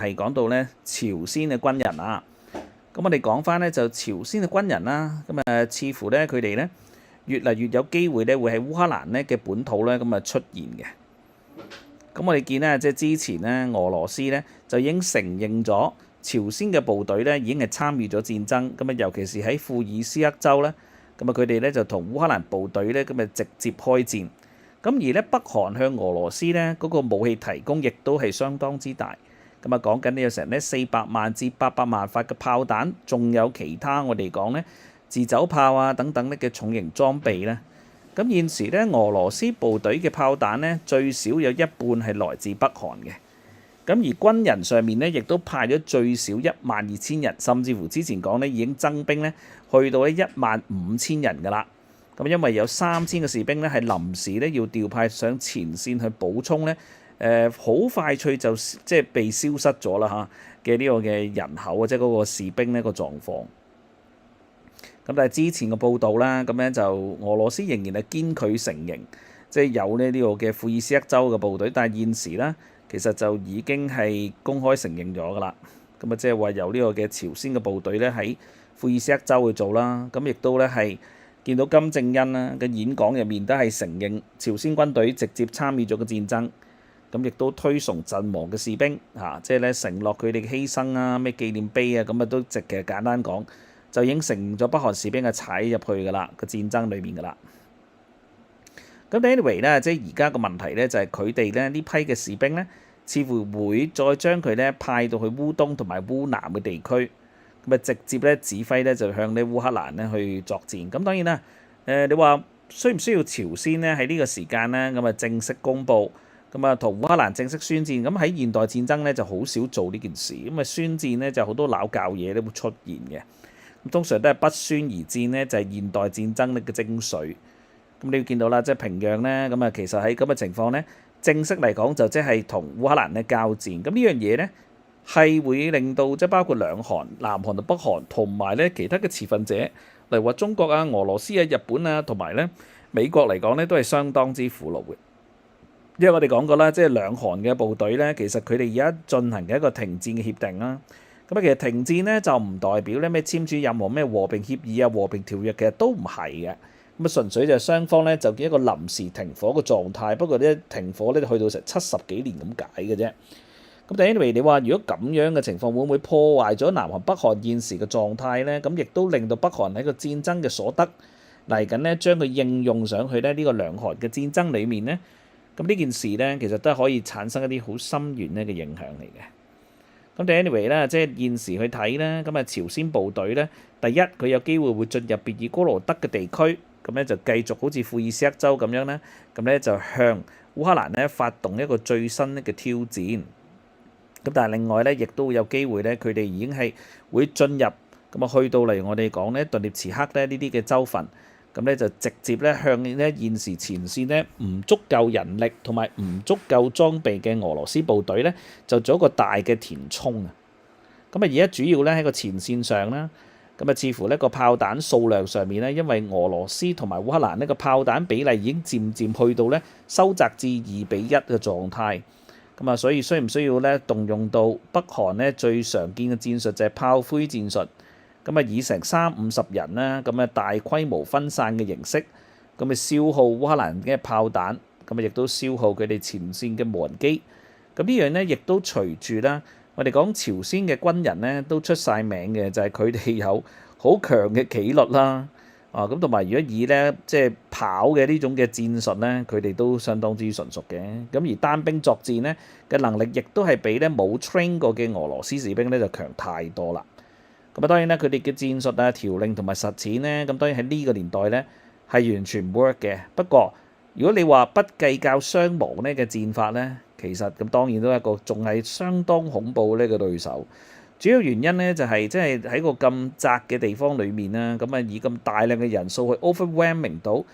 係講到咧朝鮮嘅軍人啊。咁我哋講翻咧就朝鮮嘅軍人啦，咁似乎咧佢哋咧越嚟越有機會咧會喺烏克蘭咧嘅本土咧咁出現嘅。咁我哋見咧即係之前咧俄羅斯咧就已經承認咗朝鮮嘅部隊咧已經係參與咗戰爭，咁尤其是喺庫爾斯克州咧，咁佢哋咧就同烏克蘭部隊咧咁直接開戰。咁而咧北韓向俄羅斯咧嗰個武器提供亦都係相當之大。咁講緊呢有成咧400萬至800萬發嘅炮彈，仲有其他我哋講咧自走炮啊等等咧嘅重型裝備咧。咁現時咧俄羅斯部隊嘅炮彈咧最少有一半係來自北韓嘅。咁而軍人上面咧亦都派咗最少12000人，甚至乎之前講咧已經增兵咧去到咧15000人㗎啦。咁因為有3000個士兵咧係臨時咧要調派上前線去補充咧。好快脆就即係被消失咗啦嚇嘅呢個嘅人口啊，即係嗰個士兵呢個狀況。咁但係之前嘅報道啦，咁樣就俄羅斯仍然係堅拒承認，即係有呢個嘅庫爾斯克州嘅部隊，但係現時咧其實就已經係公開承認咗㗎啦。咁即係話由呢個嘅朝鮮嘅部隊咧喺庫爾斯克州去做啦。咁亦都咧係見到金正恩啦嘅演講入面都係承認朝鮮軍隊直接參與咗個戰爭。咁亦都推崇陣亡嘅士兵嚇，即係咧承諾佢哋嘅犧牲啊，咩紀念碑啊，咁都其實簡單講，就已經承認咗北韓士兵係踩入去㗎啦，個戰爭裏面㗎啦。咁 anyway 咧，即係而家個問題咧就係佢哋咧呢批嘅士兵咧，似乎會再將佢咧派到去烏東同埋烏南嘅地區，咁直接咧指揮咧就向呢烏克蘭咧去作戰。咁當然啦，你話需唔需要朝鮮咧喺呢個時間咧咁正式公佈？咁同烏克蘭正式宣戰，咁喺現代戰爭咧就好少做呢件事，咁宣戰咧就好多鬧教嘢都會出現嘅，咁通常都係不宣而戰咧就係現代戰爭嘅精髓。咁你要見到啦，即係平壤咧，咁其實喺咁嘅情況咧，正式嚟講就即係同烏克蘭咧交戰，咁呢樣嘢咧係會令到即係包括兩韓、南韓同北韓同埋咧其他嘅持份者，例如話中國啊、俄羅斯啊、日本啊同埋咧美國嚟講咧，都係相當之苦惱嘅。因為我哋講過啦，即係兩韓嘅部隊咧，其實佢哋而家進行嘅一個停戰嘅協定啦。咁其實停戰咧就唔代表咧咩簽署任何咩和平協議啊、和平條約，其實都唔係嘅。咁純粹就係雙方咧就見一個臨時停火嘅狀態。不過咧停火咧去到成70幾年咁解嘅啫。咁但係 anyway，你話如果咁樣嘅情況會唔會破壞咗南韓北韓現時嘅狀態咧？咁亦都令到北韓喺個戰爭嘅所得嚟緊咧，將佢應用上去咧呢個兩韓嘅戰爭裡面咧。咁呢件事咧，其實都係可以產生一啲好深遠咧嘅影響嚟嘅。咁但 anyway 咧，即係現時去睇咧，咁朝鮮部隊咧，第一佢有機會會進入別爾哥羅德嘅地區，咁咧就繼續好似庫爾斯克州咁樣咧，咁咧就向烏克蘭咧發動一個最新嘅挑戰。咁但係另外咧，亦都有機會咧，佢哋已經係會進入咁去到嚟我哋講咧頓涅茨克咧呢啲嘅州份。咁咧就直接咧向咧現時前線咧唔足夠人力同埋唔足夠裝備嘅俄羅斯部隊咧，就做一個大嘅填充啊！咁而家主要咧喺個前線上啦，咁似乎呢個炮彈數量上面咧，因為俄羅斯同埋烏克蘭呢個炮彈比例已經漸漸去到咧收窄至2:1嘅狀態。咁所以需唔需要咧動用到北韓咧最常見嘅戰術就係炮灰戰術？咁以成30-50人啦，咁大規模分散嘅形式，咁消耗烏克蘭嘅炮彈，咁亦都消耗佢哋前線嘅無人機。咁呢樣咧，亦都隨住啦，我哋講朝鮮嘅軍人咧都出晒名嘅，就係佢哋有好強嘅紀律啦。咁同埋如果以咧即係跑嘅呢種嘅戰術咧，佢哋都相當之純熟嘅。咁而單兵作戰咧嘅能力，亦都係比咧冇 train 過嘅俄羅斯士兵咧就強太多啦。咁當然咧，佢哋嘅戰術啊、條令同埋實踐咧，咁當然喺呢個年代咧係完全唔 work 嘅。不過，如果你話不計較傷亡咧嘅戰法咧，其實咁當然都係一個仲係相當恐怖呢個對手。主要原因咧就係即係喺個咁窄嘅地方裡面啦，咁以咁大量嘅人數去 overwhelming 到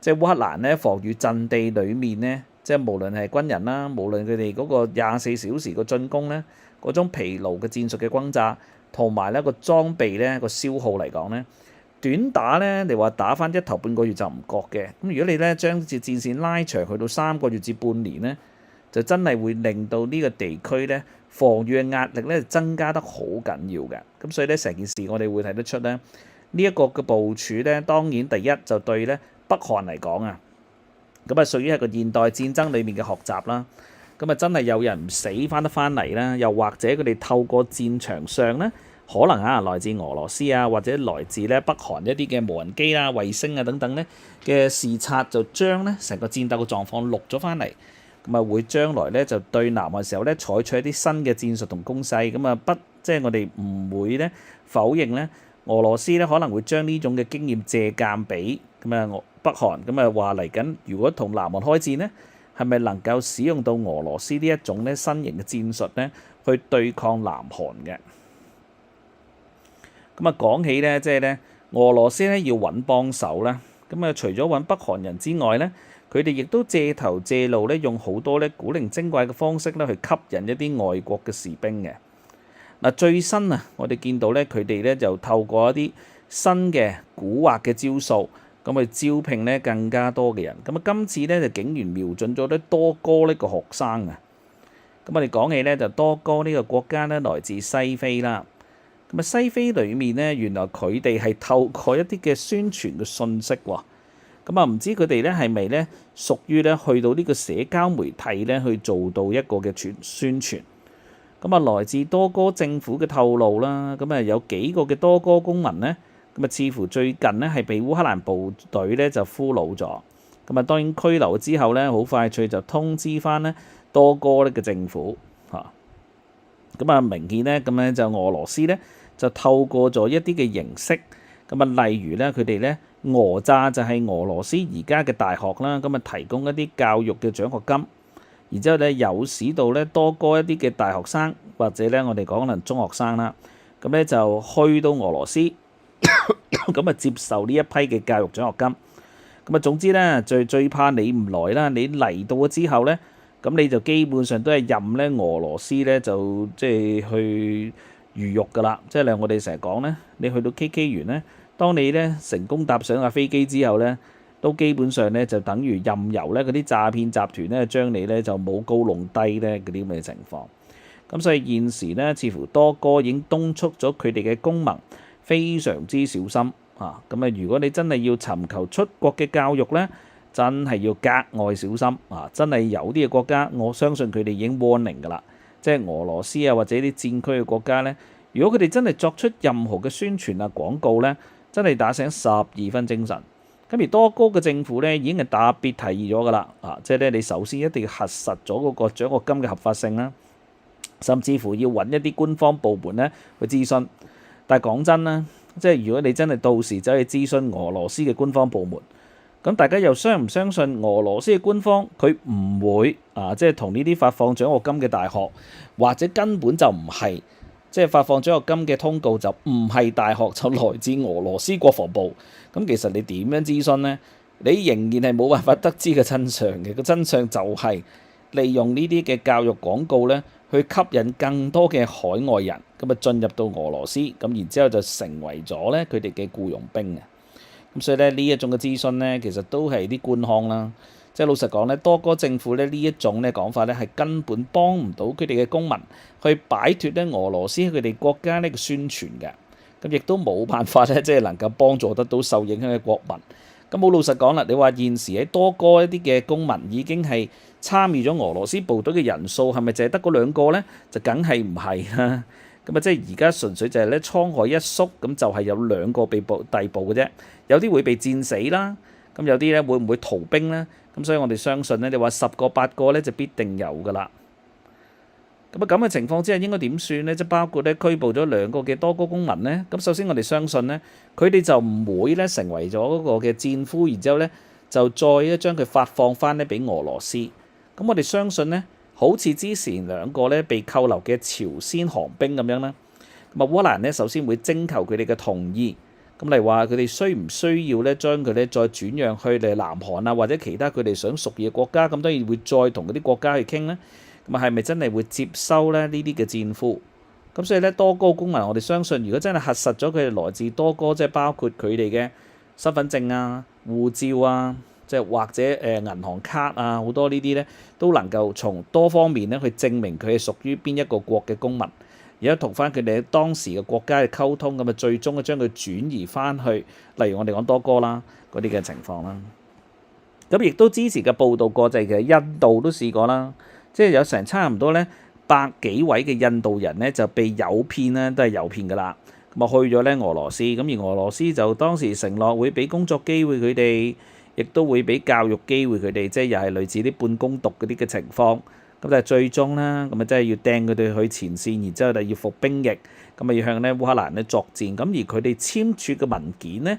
即係烏克蘭咧防禦陣地裡面咧，即係無論係軍人啦，無論佢哋嗰個24小時個進攻咧，嗰種疲勞嘅戰術嘅轟炸。同埋咧個裝備咧個消耗嚟講咧，短打咧你話打翻一頭半個月就唔覺嘅。咁如果你咧將戰線拉長去到3個月至半年咧，就真係會令到呢個地區咧防禦嘅壓力咧增加得好緊要嘅。咁所以咧成件事我哋會睇得出咧，呢一個嘅部署咧，當然第一就對咧北韓嚟講啊，咁啊屬於係個現代戰爭裡面嘅學習啦。咁啊真係有人唔死翻得翻嚟啦，又或者佢哋透過戰場上咧，可能來自俄羅斯啊，或者來自咧北韓一啲嘅無人機啊、衛星啊等等咧嘅視察，就將咧成個戰鬥嘅狀況錄咗翻嚟。咁啊會將來咧就對南韓時候咧採取一啲新嘅戰術同攻勢。咁啊即係我哋唔會咧否認咧俄羅斯咧可能會將呢種嘅經驗借鑑俾咁啊北韓。咁啊話嚟緊，如果同南韓開戰咧，係咪能夠使用到俄羅斯呢一種咧新型嘅戰術咧去對抗南韓嘅？咁啊講起咧，即係咧俄羅斯咧要揾幫手啦。咁啊除咗揾北韓人之外咧，佢哋亦都借頭借路咧，用好多咧古靈精怪嘅方式咧去吸引一啲外國嘅士兵嘅。嗱最新啊，我哋見到咧佢哋咧就透過一啲新嘅蠱惑嘅招數，咁去招聘咧更加多嘅人。咁啊今次咧就竟然瞄準咗咧多哥呢個學生啊。咁我哋講起咧就多哥呢個國家咧來自西非啦。咁啊西非裡面咧原來佢哋係透過一啲嘅宣傳嘅信息喎。咁啊，唔知佢哋咧係咪咧屬於咧去到呢個社交媒體咧去做到一個嘅宣傳？咁啊，來自多哥政府嘅透露啦，咁啊有幾個嘅多哥公民咧，咁啊似乎最近咧係被烏克蘭部隊咧就俘虜咗。咁啊當然拘留之後咧，好快脆就通知翻咧多哥呢個政府嚇。咁啊明顯咧咁咧就俄羅斯咧就透過咗一啲嘅形式，咁啊例如咧佢哋咧。俄詐就係俄羅斯而家嘅大學啦，咁啊提供一啲教育嘅獎學金，然之後咧誘使到咧多哥一啲嘅大學生或者咧我哋講可能中學生啦，咁咧就去到俄羅斯，咁啊接受呢一批嘅教育獎學金。咁啊總之咧最怕你唔來啦，你嚟到咗之後咧，咁你就基本上都係任咧俄羅斯咧就即係去魚肉㗎啦，即係例如我哋成日講咧，你去到 KK 園咧。當你咧成功搭上架飛機之後咧，都基本上咧就等於任由咧嗰啲詐騙集團咧將你咧就舞高弄低咧嗰啲咁嘅情況。咁所以現時咧，似乎多哥已經敦促咗佢哋嘅公民非常之小心啊！咁啊，如果你真係要尋求出國嘅教育咧，真係要格外小心啊！真係有啲嘅國家，我相信佢哋已經 warning 㗎啦，即係俄羅斯啊或者啲戰區嘅國家咧，如果佢哋真係作出任何嘅宣傳啊廣告咧，真係打醒12分精神。咁而多哥嘅政府咧已經係特別提議咗㗎啦，即係咧你首先一定要核實咗嗰個獎學金嘅合法性啦，甚至乎要揾一啲官方部門咧去諮詢。但係講真啦，即係如果你真係到時走去諮詢俄羅斯嘅官方部門，咁大家又相唔相信俄羅斯嘅官方佢唔會即係同呢啲發放獎學金嘅大學，或者根本就唔係。即係發放獎學金嘅通告就唔係大學，就來自俄羅斯國防部。咁其實你點樣諮詢呢？你仍然係冇辦法得知個真相嘅。個真相就係利用呢啲嘅教育廣告咧，去吸引更多嘅海外人咁啊進入到俄羅斯，咁然之後就成為咗咧佢哋嘅僱傭兵嘅。咁所以咧呢一種嘅諮詢咧，其實都係啲官腔啦。即係老實講咧，多哥政府咧呢一種咧講法咧，係根本幫唔到佢哋嘅公民去擺脱咧俄羅斯佢哋國家呢個宣傳嘅，咁亦都冇辦法咧，即係能夠幫助得到受影響嘅國民。咁好老實講啦，你話現時喺多哥一啲嘅公民已經係參與咗俄羅斯部隊嘅人數係咪淨係得嗰2個咧？就梗係唔係啦。咁啊，即係而家純粹就係咧滄海一粟，咁就係有2個被逮捕嘅啫。有啲會被戰死啦，咁有啲咧會唔會逃兵咧？咁所以我哋相信咧，你話10個8個咧就必定有㗎啦。咁嘅情況之下應該點算咧？即係包括咧拘捕咗2個嘅多哥公民咧。咁首先我哋相信咧，佢哋就唔會咧成為咗嗰個嘅戰俘，然之後咧就再咧將佢發放翻咧俾俄羅斯。咁我哋相信咧，好似之前2個咧被扣留嘅朝鮮航兵咁樣啦。咁烏克蘭咧首先會徵求佢哋嘅同意。咁例如話佢哋需唔需要咧將佢咧再轉讓去嚟南韓啊，或者其他佢哋想屬意嘅國家，咁當然會再同嗰啲國家去傾咧。咁啊係咪真係會接收咧呢啲嘅戰俘？咁所以咧多哥公民，我哋相信如果真係核實咗佢哋來自多哥，即係包括佢哋嘅身份證啊、護照啊，即係或者銀行卡啊，好多呢啲咧都能夠從多方面咧去證明佢係屬於邊一個國嘅公民，而家同翻佢哋當時嘅國家嘅溝通，咁啊最終咧將佢轉移翻去，例如我哋講多哥啦嗰啲嘅情況啦。咁亦都之前嘅報道過，就係其實印度都試過啦，即係有成差唔多咧百幾位嘅印度人咧就被誘騙啦，都係誘騙噶啦。咁啊去咗咧俄羅斯，咁而俄羅斯就當時承諾會俾工作機會佢哋，亦都會俾教育機會佢哋，即係又係類似啲半工讀嗰啲嘅情況。咁但係最終啦，咁啊真係要掟佢哋去前線，然之後就要服兵役，咁啊要向咧烏克蘭咧作戰。咁而佢哋簽署嘅文件咧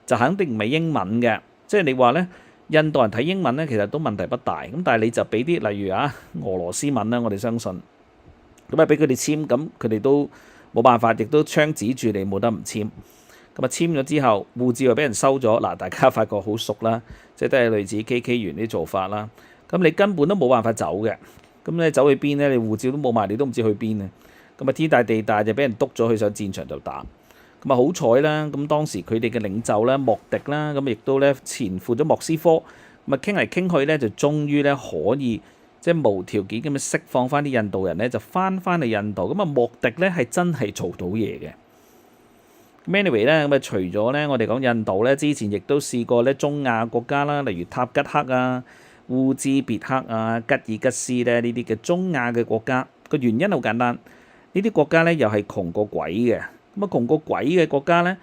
就肯定唔係英文嘅，即係你話咧。印度人睇英文咧，其實都問題不大。咁但係你就俾啲例如俄羅斯文啦，我哋相信咁啊，俾佢哋簽，咁佢哋都冇辦法，亦都槍指住你冇得唔簽。咁啊簽咗之後，護照又俾人收咗。嗱，大家發覺好熟啦，即係都係類似 KK 員啲做法啦。咁你根本都冇辦法走嘅。咁你走去邊咧？你護照都冇埋，你都唔知去邊啊。咁啊天大地大就俾人督咗去上戰場度打。咁啊好彩啦，咁當時佢哋嘅領袖咧莫迪啦，咁亦都咧前赴咗莫斯科，咁啊傾嚟傾去咧就終於咧可以即係無條件咁樣釋放翻啲印度人咧，就翻去印度。咁啊莫迪咧係真係做到嘢嘅。Anyway 咧，咁啊除咗咧我哋講印度咧，之前亦都試過咧中亞國家啦，例如塔吉克啊、烏茲別克啊、吉爾吉斯咧呢啲嘅中亞嘅國家。個原因好簡單，呢啲國家咧又係窮過鬼嘅。咁啊窮過鬼嘅國家咧，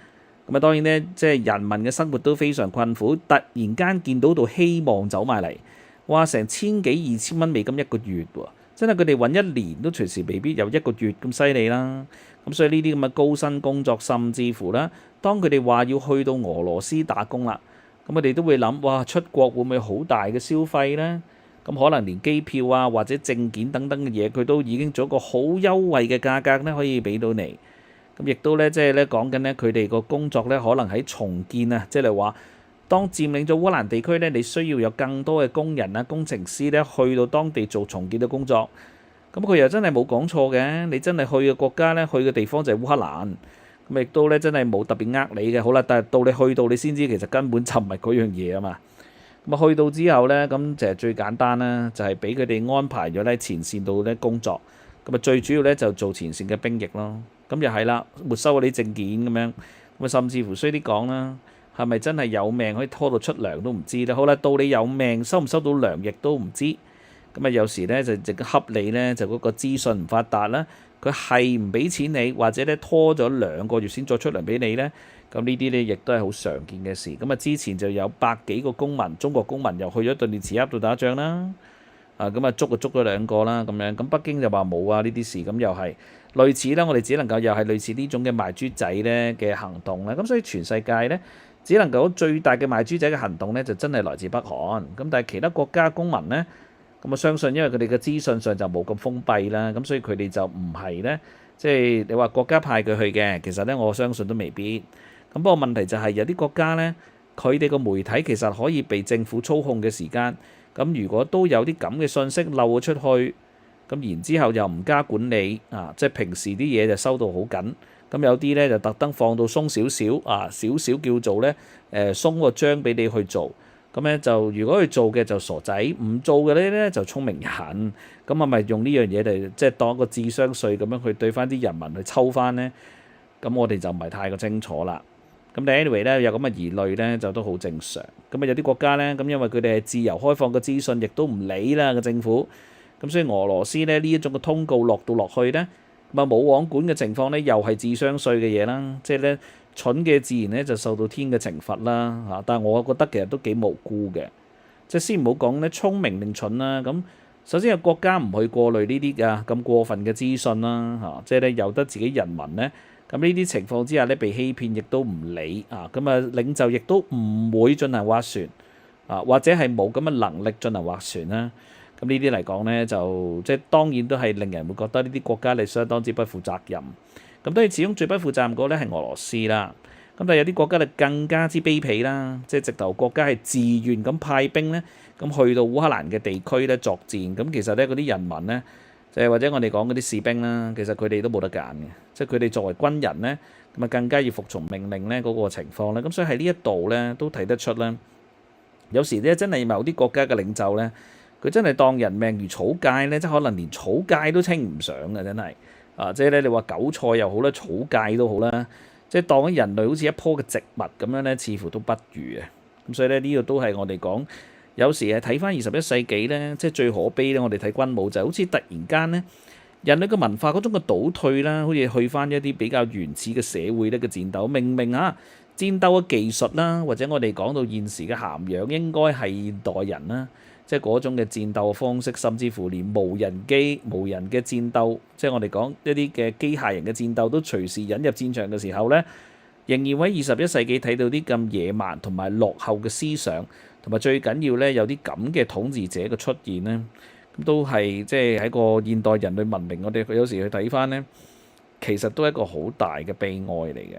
咁啊當然咧，即係人民嘅生活都非常困苦。突然間見到道希望走埋嚟，哇！成千幾2000蚊美金一個月喎，真係佢哋揾一年都隨時未必有一個月咁犀利啦。咁所以呢啲咁嘅高薪工作，甚至乎啦，當佢哋話要去到俄羅斯打工啦，咁佢哋都會諗，哇！出國會唔會好大嘅消費咧？咁可能連機票啊或者證件等等嘅嘢，佢都已經做一個好優惠嘅價格咧，可以俾到你。咁亦都咧，即係咧講緊咧，佢哋個工作咧，可能喺重建啊，即係話當佔領咗烏克蘭地區咧，你需要有更多嘅工人啊、工程師咧，去到當地做重建嘅工作。咁佢又真係冇講錯嘅，你真係去嘅國家咧，去嘅地方就係烏克蘭。咁亦都咧，真係冇特別呃你嘅。好啦，但係到你去到，你先知其實根本就唔係嗰樣嘢啊嘛。咁啊，去到之後咧，咁就係最簡單啦，就係俾佢哋安排咗喺前線度咧工作。咁啊，最主要咧就做前線嘅兵役咯。咁又係啦，沒收嗰啲證件咁樣，咁啊甚至乎衰啲講啦，係咪真係有命可以拖到出糧都唔知咧？好啦，到你有命收唔收到糧亦都唔知。咁啊有時咧就直恰你咧，就嗰個資訊唔發達啦，佢係唔俾錢你，或者咧拖咗2個月先再出糧俾你咧。咁呢啲咧亦都係好常見嘅事。咁啊之前就有百幾個公民，中國公民又去咗頓涅茨克度打仗啦。咁啊捉咗2個啦咁樣。咁北京就話冇啊呢啲事，咁又係。類似啦，我哋只能夠又係類似呢種嘅賣豬仔咧嘅行動啦。咁所以全世界咧，只能夠最大嘅賣豬仔嘅行動咧，就真係來自北韓。咁但係其他國家公民咧，咁我相信因為佢哋嘅資訊上就冇咁封閉啦，咁所以佢哋就唔係咧，即係你話國家派佢去嘅，其實咧我相信都未必。咁不過問題就係有啲國家咧，佢哋個媒體其實可以被政府操控嘅時間，咁如果都有啲咁嘅信息漏咗出去。咁然之後又唔加管理啊，即係平時啲嘢就收到好緊，咁有啲咧就特登放到鬆少少啊，少少叫做咧鬆個章俾你去做，咁咧就如果去做嘅就傻仔，唔做嘅咧就聰明人，咁係咪用呢樣嘢嚟即係當一個智商稅咁樣去對翻啲人民去抽翻咧？咁我哋就唔係太過清楚啦。咁但 anyway 咧有咁嘅疑慮咧就都好正常。咁啊有啲國家咧咁因為佢哋係自由開放嘅資訊，亦都唔理啦個政府。咁所以俄羅斯咧呢一種嘅通告落去咧，咁啊冇網管嘅情況咧，又係智商稅嘅嘢啦。即係咧蠢嘅自然咧就受到天嘅懲罰啦嚇。但係我覺得其實都幾無辜嘅。即係先唔好講咧聰明定蠢啦。咁首先係國家唔去過濾呢啲㗎咁過分嘅資訊啦嚇。即係咧由得自己人民咧咁呢啲情況之下咧被欺騙，亦都唔理啊。咁啊領袖亦都唔會進行斡旋啊，或者係冇咁嘅能力進行斡旋啦。咁呢啲嚟講咧，就即係當然都係令人會覺得呢啲國家係相當之不負責任。咁當然始終最不負責任嗰咧係俄羅斯啦。咁但係有啲國家就更加之卑鄙啦，即係直頭國家係自願咁派兵咧，咁去到烏克蘭嘅地區咧作戰。咁其實咧嗰啲人民咧，就係或者我哋講嗰啲士兵啦，其實佢哋都冇得揀嘅，即係佢哋作為軍人咧，咁啊更加要服從命令咧嗰個情況咧。咁所以喺呢一度咧都睇得出咧。有時咧真係某啲國家嘅領袖咧，佢真係當人命如草芥咧，即係可能連草芥都稱唔上嘅，真係即係咧你話韭菜又好啦，草芥都好啦，即係當咗人類好似一棵嘅植物咁樣咧，似乎都不如啊。咁所以咧呢個都係我哋講，有時係睇翻21世紀咧，即係最可悲咧。我哋睇軍武就好似突然間咧，人類嘅文化嗰種嘅倒退啦，好似去翻一啲比較原始嘅社會咧嘅戰鬥，明明戰鬥嘅技術啦，或者我哋講到現時嘅涵養應該係現代人啦，即係嗰種嘅戰鬥方式，甚至乎連無人機、無人嘅戰鬥，即係我哋講一啲嘅機械人嘅戰鬥都隨時引入戰場嘅時候呢，仍然喺21世紀睇到啲咁野蠻同埋落後嘅思想，同埋最緊要呢，有啲咁嘅統治者嘅出現呢，咁都係即係喺個現代人類文明，我哋有時去睇翻呢，其實都係一個好大嘅悲哀嚟嘅。